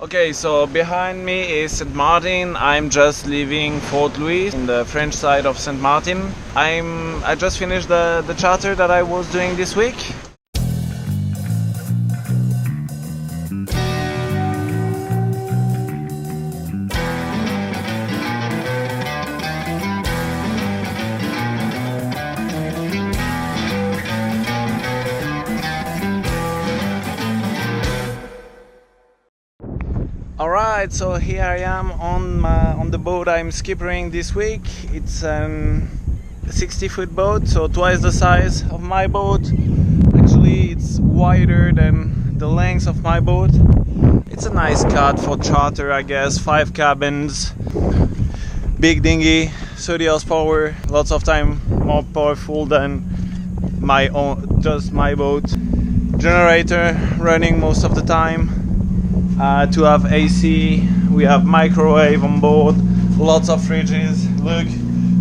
Okay, so behind me is St. Martin. I'm just leaving Fort Louis in the French side of St. Martin. I just finished the charter that I was doing this week. Alright, so here I am on the boat I'm skippering this week. It's a 60-foot boat, so twice the size of my boat. Actually, it's wider than the length of my boat. It's a nice cut for charter, I guess. 5 cabins, big dinghy, 30 horsepower, lots of time more powerful than just my boat. Generator running most of the time. To have AC, we have microwave on board, lots of fridges, look,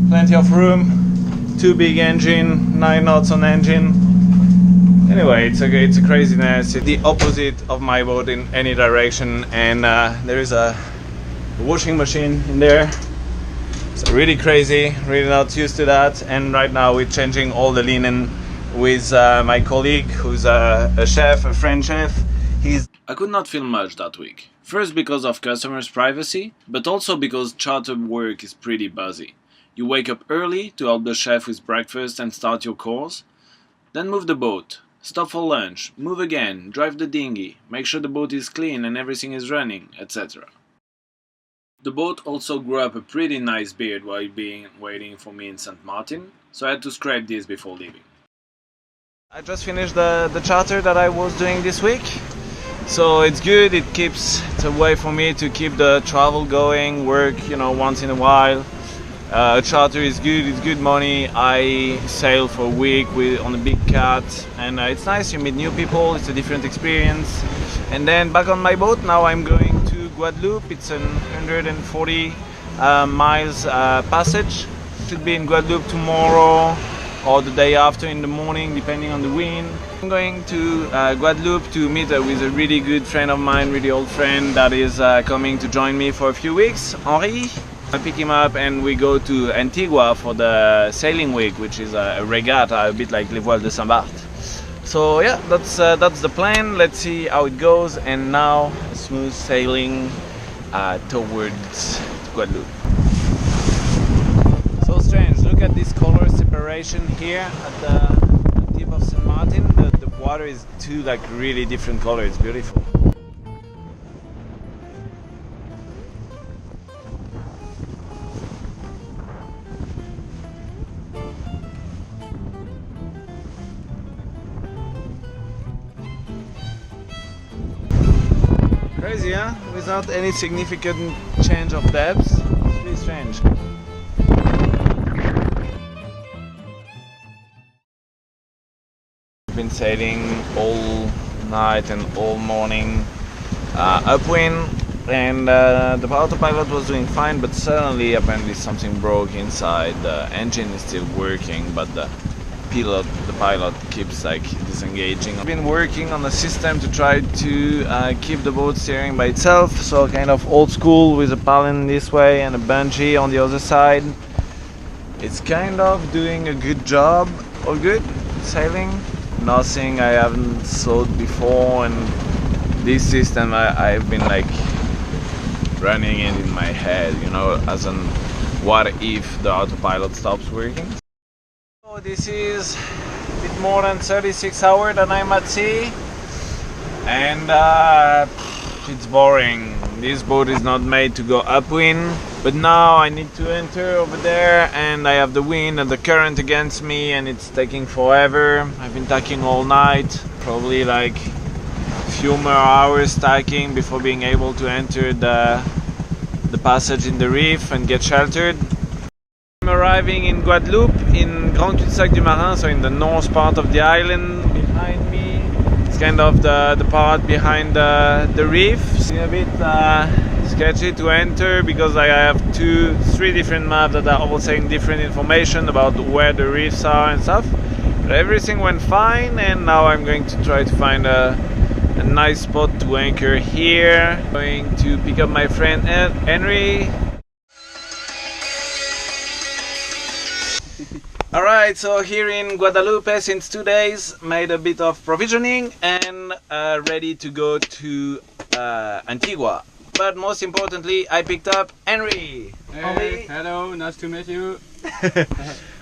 plenty of room, 2 big engine, 9 knots on engine. Anyway, it's a craziness. It's the opposite of my boat in any direction, and there is a washing machine in there. It's really crazy, really not used to that. And right now we're changing all the linen with my colleague who's a chef, a French chef. I could not film much that week. First because of customers' privacy, but also because charter work is pretty busy. You wake up early to help the chef with breakfast and start your course, then move the boat, stop for lunch, move again, drive the dinghy, make sure the boat is clean and everything is running, etc. The boat also grew up a pretty nice beard while waiting for me in St. Martin, so I had to scrape this before leaving. I just finished the charter that I was doing this week. So it's good, it's a way for me to keep the travel going, work, once in a while. Charter is good, it's good money. I sail for a week on a big cat, and it's nice, you meet new people, it's a different experience. And then back on my boat, now I'm going to Guadeloupe. It's 140 miles passage. Should be in Guadeloupe tomorrow or the day after in the morning, depending on the wind. I'm going to Guadeloupe to meet with a really good friend of mine, really old friend that is coming to join me for a few weeks, Henri. I pick him up and we go to Antigua for the sailing week, which is a regatta, a bit like Les Voiles de Saint-Barth. So yeah, that's the plan. Let's see how it goes. And now smooth sailing towards Guadeloupe. So strange, look at this color separation here at the tip of St. Martin. The water is two really different colors, it's beautiful. Crazy, huh? Without any significant change of depth. It's really strange. Been sailing all night and all morning upwind, and the autopilot was doing fine, but suddenly apparently something broke inside. The engine is still working, but the pilot keeps disengaging. I've been working on a system to try to keep the boat steering by itself, so kind of old school with a paddle this way and a bungee on the other side. It's kind of doing a good job. All good sailing. Nothing I haven't sold before, and this system I've been running it in my head, as an what if the autopilot stops working. So this is a bit more than 36 hours that I'm at sea, and it's boring. This boat is not made to go upwind, but now I need to enter over there, and I have the wind and the current against me, and it's taking forever. I've been tacking all night, probably a few more hours tacking before being able to enter the passage in the reef and get sheltered. I'm arriving in Guadeloupe, in Grand Cul-de-Sac du Marin, so in the north part of the island. Behind me, it's kind of the part behind the reef. It's a bit sketchy to enter because I have 3 different maps that are all saying different information about where the reefs are and stuff. But everything went fine, and now I'm going to try to find a a nice spot to anchor here. Going to pick up my friend Henry. Alright, so here in Guadeloupe since 2 days, made a bit of provisioning and ready to go to Antigua. But most importantly, I picked up Henry. Hey, hello, nice to meet you.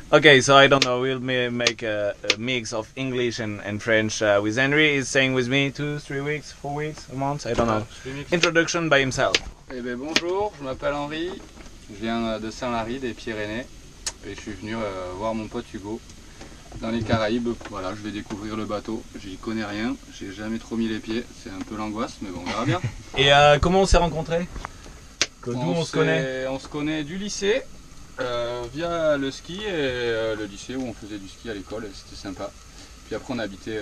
Okay, so I don't know, we'll make a mix of English and French with Henry. He's staying with me 2, 3 weeks, 4 weeks, a month, I don't know. Introduction by himself. Eh bien, bonjour, je m'appelle Henri, je viens de Saint-Lary, des Pyrénées, et je suis venu voir mon pote Hugo dans les Caraïbes. Voilà, je vais découvrir le bateau, j'y connais rien, j'ai jamais trop mis les pieds, c'est un peu l'angoisse, mais bon, on verra bien. Et comment on s'est rencontrés? D'où on se connaît? On se connaît du lycée. Via le ski et le lycée où on faisait du ski à l'école, c'était sympa. Puis après on habitait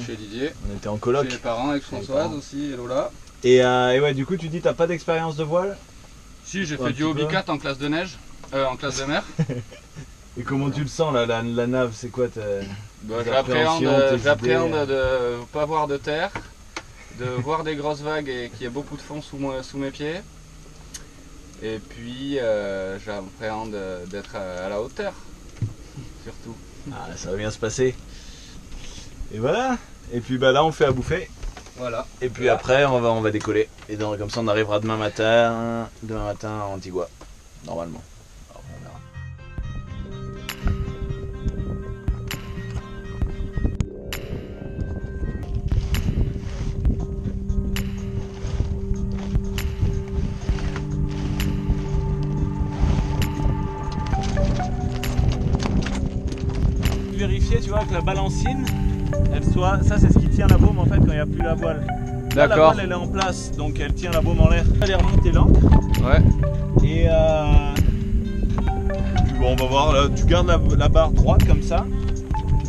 chez Didier. On était en coloc. Chez les parents avec Françoise aussi et Lola. Et ouais, du coup tu dis t'as pas d'expérience de voile? Si, j'ai fait du hobby 4 en classe de neige, en classe de mer. Et comment tu le sens là, la nave, c'est quoi j'appréhende de ne pas voir de terre, de voir des grosses vagues et qu'il y ait beaucoup de fond sous mes pieds. Et puis j'appréhende d'être à la hauteur, surtout. Ah, ça va bien se passer. Et voilà. Et puis bah là on fait à bouffer. Voilà. Et puis après on va décoller. Et donc comme ça on arrivera demain matin à Antigua, normalement. Alors, on verra. Vérifier, tu vois, que la balancine, elle soit, ça c'est ce qui tient la baume en fait quand il n'y a plus la voile. Là, la voile elle est en place, donc elle tient la baume en l'air. Elle est remontée l'ancre. Ouais. Et bon, on va voir, là, tu gardes la barre droite comme ça.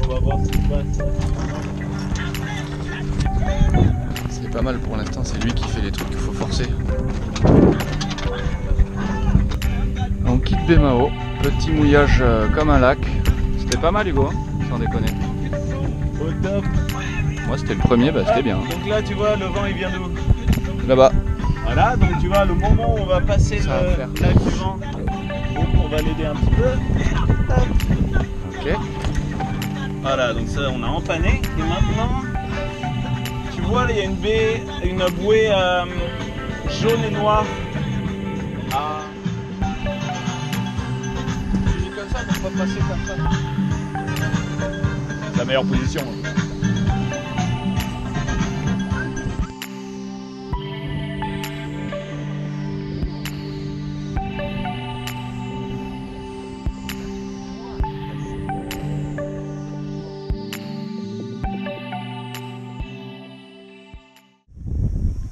On va voir ce qui se passe. C'est pas mal pour l'instant, c'est lui qui fait les trucs qu'il faut forcer. On quitte Bémao, petit mouillage comme un lac. C'était pas mal Hugo, hein, sans déconner. Au top. Moi c'était le premier, bah c'était bien. Donc là tu vois le vent il vient d'où? Là-bas. Voilà, donc tu vois le moment où on va passer le lac du vent, on va l'aider un petit peu. Hop. Ok. Voilà, donc ça on a empanné. Et maintenant, tu vois il y a une baie, une bouée jaune et noire. Ah. Comme ça, on va passer comme ça. La meilleure position.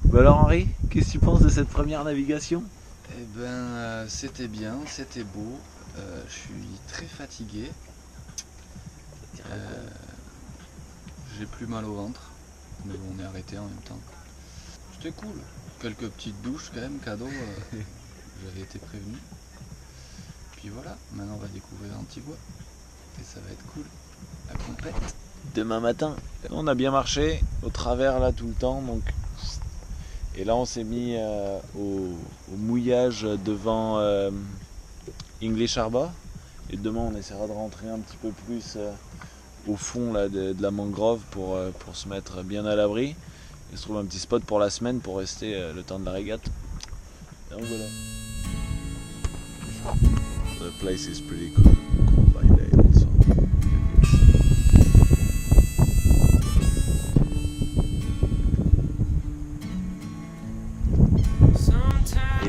Bah alors Henri, qu'est-ce que tu penses de cette première navigation? Eh ben c'était bien, c'était beau. Je suis très fatigué. J'ai plus mal au ventre, mais bon, on est arrêté en même temps. C'était cool. Quelques petites douches quand même, cadeau. J'avais été prévenu. Puis voilà, maintenant on va découvrir Antigua. Et ça va être cool. La compète. Demain matin. On a bien marché au travers là tout le temps. Donc... Et là on s'est mis au mouillage devant English Harbour. Et demain on essaiera de rentrer un petit peu plus au fond là, de la mangrove pour se mettre bien à l'abri. Et se trouver un petit spot pour la semaine pour rester le temps de la régate. Et donc voilà. The place is pretty cool by day also.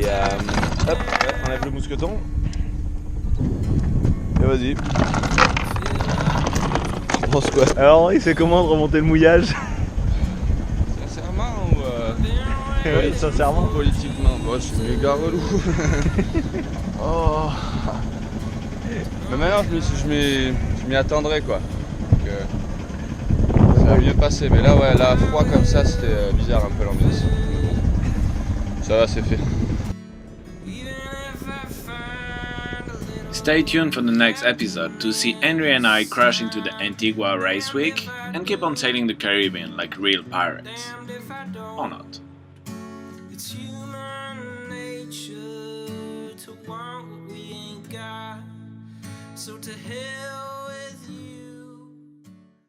Et hop, on enlève le mousqueton. Et vas-y. Tu penses quoi? Alors Henri, c'est comment de remonter le mouillage? Sincèrement ou oui, sincèrement. Politiquement, bon, c'est méga relou. Oh. Mais maintenant je m'y attendrai quoi. Donc, ça va mieux passer. Mais là ouais, là froid comme ça, c'était bizarre un peu l'ambiance. Ça va, c'est fait. Stay tuned for the next episode to see Henry and I crash into the Antigua race week and keep on sailing the Caribbean like real pirates. Or not. It's human nature to want what we ain't got. So to hell